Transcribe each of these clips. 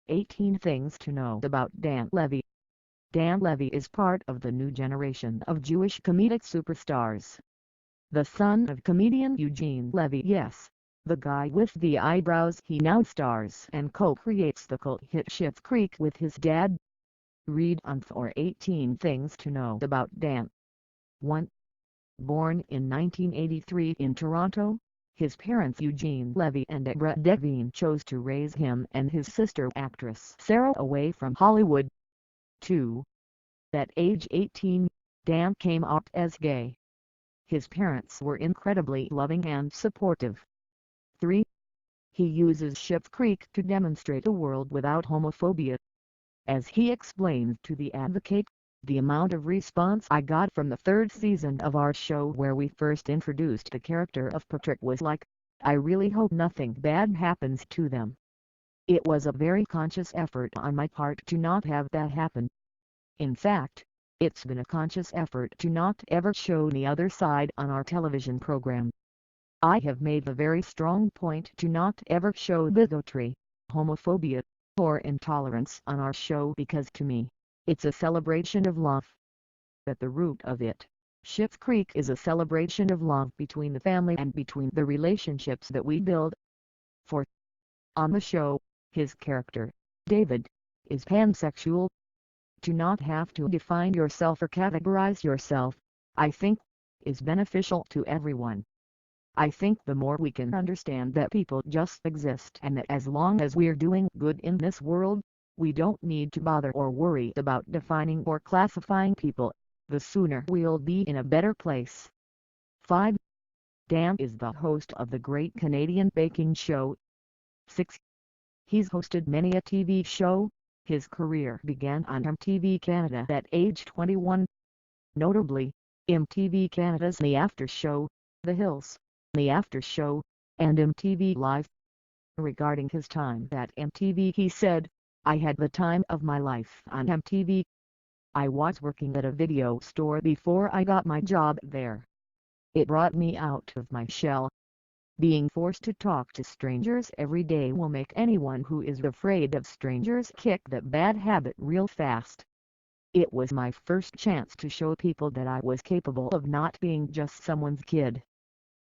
18 Things to Know About Dan Levy. Dan Levy is part of the new generation of Jewish comedic superstars. The son of comedian Eugene Levy, yes, the guy with the eyebrows, he now stars and co-creates the cult hit Schitt Creek with his dad. Read on for 18 Things to Know About Dan. 1. Born in 1983 in Toronto, his parents Eugene Levy and Deborah Devine chose to raise him and his sister actress Sarah away from Hollywood. 2. At age 18, Dan came out as gay. His parents were incredibly loving and supportive. 3. He uses Schitt Creek to demonstrate a world without homophobia. As he explained to The Advocate, the amount of response I got from the third season of our show where we first introduced the character of Patrick was like, I really hope nothing bad happens to them. It was a very conscious effort on my part to not have that happen. In fact, it's been a conscious effort to not ever show the other side on our television program. I have made a very strong point to not ever show bigotry, homophobia, or intolerance on our show because to me, it's a celebration of love. At the root of it, Schitt Creek is a celebration of love between the family and between the relationships that we build. 4. On the show, his character, David, is pansexual. To not have to define yourself or categorize yourself, I think, is beneficial to everyone. I think the more we can understand that people just exist and that as long as we're doing good in this world, we don't need to bother or worry about defining or classifying people, the sooner we'll be in a better place. 5. Dan is the host of the Great Canadian Baking Show. 6. He's hosted many a TV show. His career began on MTV Canada at age 21. Notably, MTV Canada's The After Show, The Hills, The After Show, and MTV Live. Regarding his time at MTV he said, I had the time of my life on MTV. I was working at a video store before I got my job there. It brought me out of my shell. Being forced to talk to strangers every day will make anyone who is afraid of strangers kick that bad habit real fast. It was my first chance to show people that I was capable of not being just someone's kid.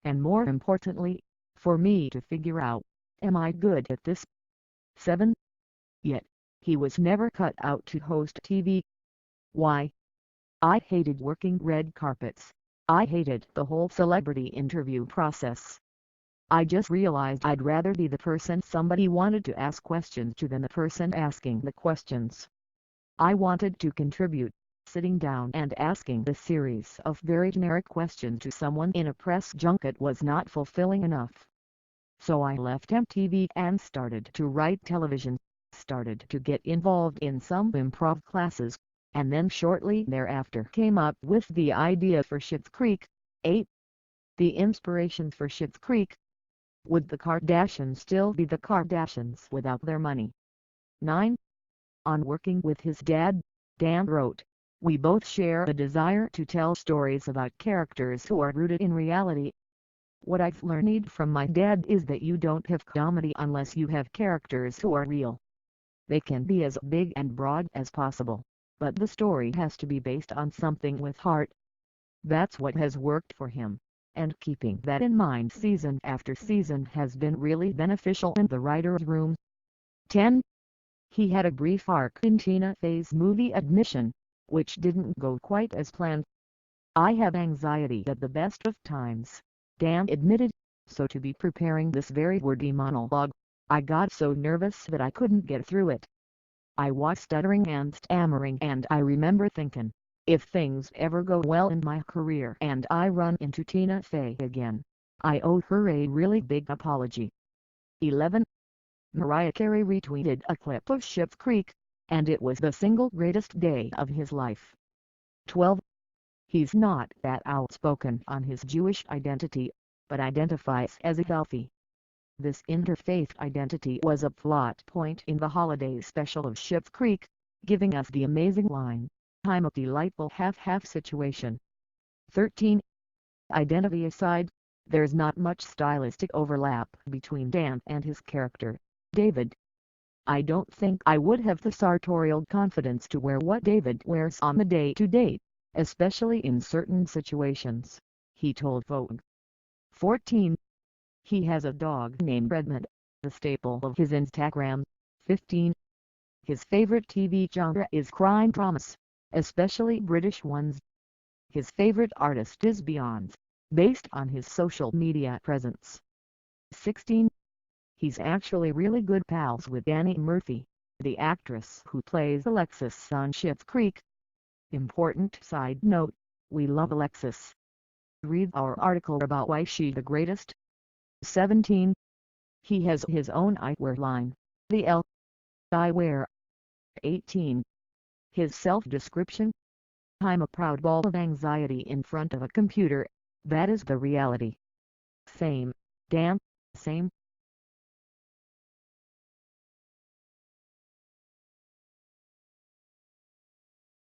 And more importantly, for me to figure out, am I good at this? 7. Yet, he was never cut out to host TV. Why? I hated working red carpets. I hated the whole celebrity interview process. I just realized I'd rather be the person somebody wanted to ask questions to than the person asking the questions. I wanted to contribute. Sitting down and asking a series of very generic questions to someone in a press junket was not fulfilling enough. So I left MTV and started to write television, started to get involved in some improv classes, and then shortly thereafter came up with the idea for Schitt Creek. 8. The inspirations for Schitt Creek. Would the Kardashians still be the Kardashians without their money? 9. On working with his dad, Dan wrote, we both share a desire to tell stories about characters who are rooted in reality. What I've learned from my dad is that you don't have comedy unless you have characters who are real. They can be as big and broad as possible, but the story has to be based on something with heart. That's what has worked for him. And keeping that in mind season after season has been really beneficial in the writer's room. 10. He had a brief arc in Tina Fey's movie Admission, which didn't go quite as planned. I have anxiety at the best of times, Dan admitted, so to be preparing this very wordy monologue, I got so nervous that I couldn't get through it. I was stuttering and stammering and I remember thinking, if things ever go well in my career and I run into Tina Fey again, I owe her a really big apology. 11. Mariah Carey retweeted a clip of Schitt Creek, and it was the single greatest day of his life. 12. He's not that outspoken on his Jewish identity, but identifies as a Delphi. This interfaith identity was a plot point in the holiday special of Schitt Creek, giving us the amazing line, I'm a delightful half-half situation. 13. Identity aside, there's not much stylistic overlap between Dan and his character, David. I don't think I would have the sartorial confidence to wear what David wears on the day-to-day, especially in certain situations, he told Vogue. 14. He has a dog named Redmond, the staple of his Instagram. 15. His favorite TV genre is crime dramas, especially British ones. His favorite artist is Beyonce, based on his social media presence. 16. He's actually really good pals with Annie Murphy, the actress who plays Alexis on Schitt's Creek. Important side note, we love Alexis. Read our article about why she's the greatest. 17. He has his own eyewear line, the L Eyewear. 18. His self-description: I'm a proud ball of anxiety in front of a computer, that is the reality. Same, Dan, same.